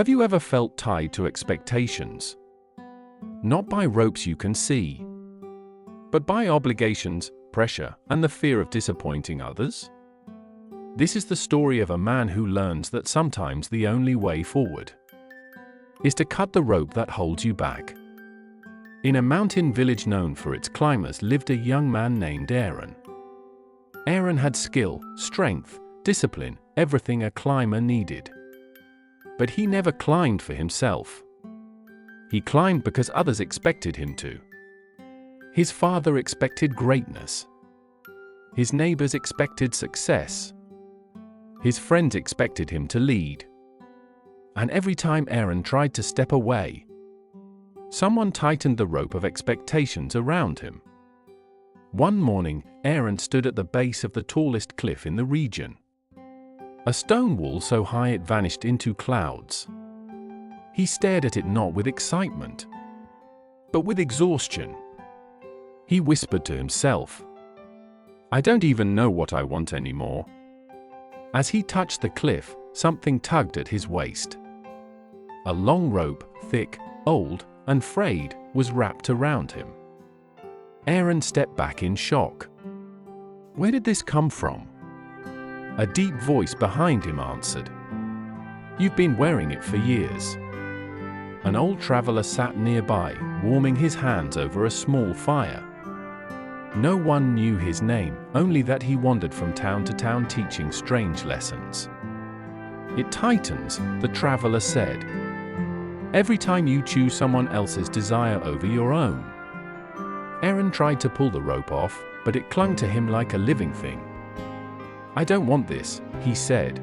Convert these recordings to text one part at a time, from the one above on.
Have you ever felt tied to expectations? Not by ropes you can see, but by obligations, pressure, and the fear of disappointing others? This is the story of a man who learns that sometimes the only way forward is to cut the rope that holds you back. In a mountain village known for its climbers lived a young man named Aeron. Aeron had skill, strength, discipline, everything a climber needed. But he never climbed for himself. He climbed because others expected him to. His father expected greatness. His neighbors expected success. His friends expected him to lead. And every time Aeron tried to step away, someone tightened the rope of expectations around him. One morning, Aeron stood at the base of the tallest cliff in the region. A stone wall so high it vanished into clouds. He stared at it not with excitement, but with exhaustion. He whispered to himself, "I don't even know what I want anymore." As he touched the cliff, something tugged at his waist. A long rope, thick, old, and frayed, was wrapped around him. Aeron stepped back in shock. Where did this come from? A deep voice behind him answered, "You've been wearing it for years." An old traveler sat nearby, warming his hands over a small fire. No one knew his name, only that he wandered from town to town teaching strange lessons. "It tightens," the traveler said, "every time you choose someone else's desire over your own." Aeron tried to pull the rope off, but it clung to him like a living thing. "I don't want this," he said.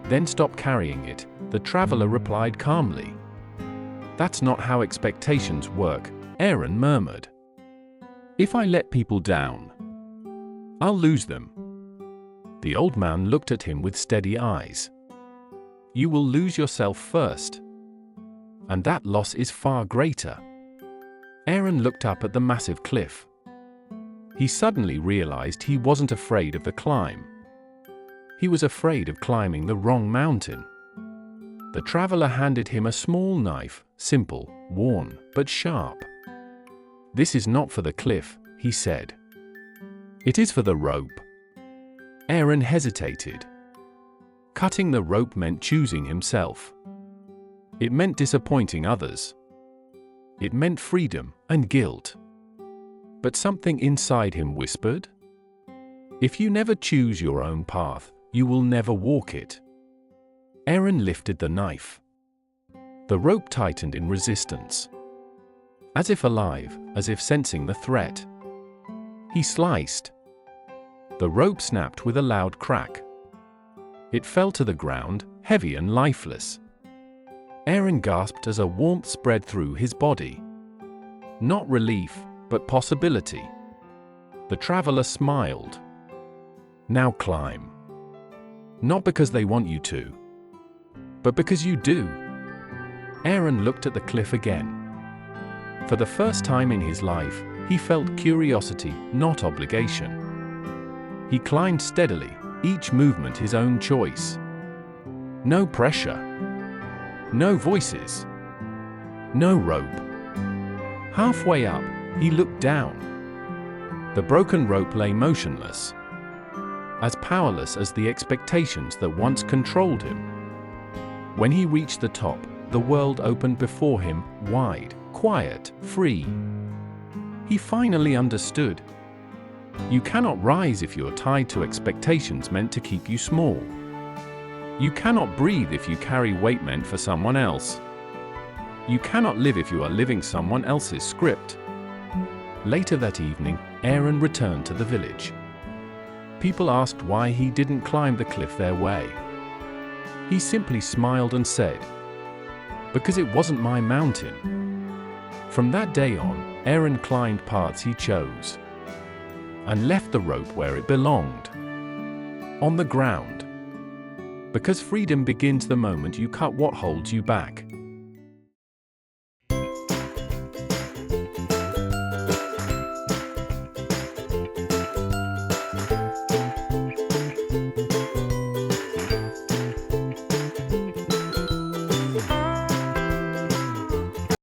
"Then stop carrying it," the traveler replied calmly. "That's not how expectations work," Aeron murmured. "If I let people down, I'll lose them." The old man looked at him with steady eyes. "You will lose yourself first, and that loss is far greater." Aeron looked up at the massive cliff. He suddenly realized he wasn't afraid of the climb. He was afraid of climbing the wrong mountain. The traveler handed him a small knife, simple, worn, but sharp. "This is not for the cliff," he said. "It is for the rope." Aeron hesitated. Cutting the rope meant choosing himself. It meant disappointing others. It meant freedom and guilt. But something inside him whispered, "If you never choose your own path, you will never walk it." Aeron lifted the knife. The rope tightened in resistance. As if alive, as if sensing the threat. He sliced. The rope snapped with a loud crack. It fell to the ground, heavy and lifeless. Aeron gasped as a warmth spread through his body. Not relief, but possibility. The traveler smiled. "Now climb. Not because they want you to, but because you do." Aeron looked at the cliff again. For the first time in his life, he felt curiosity, not obligation. He climbed steadily, each movement his own choice. No pressure. No voices. No rope. Halfway up, he looked down. The broken rope lay motionless, as powerless as the expectations that once controlled him. When he reached the top, the world opened before him, wide, quiet, free. He finally understood. You cannot rise if you are tied to expectations meant to keep you small. You cannot breathe if you carry weight meant for someone else. You cannot live if you are living someone else's script. Later that evening, Aeron returned to the village. People asked why he didn't climb the cliff their way. He simply smiled and said, "Because it wasn't my mountain." From that day on, Aeron climbed paths he chose, and left the rope where it belonged, on the ground. Because freedom begins the moment you cut what holds you back.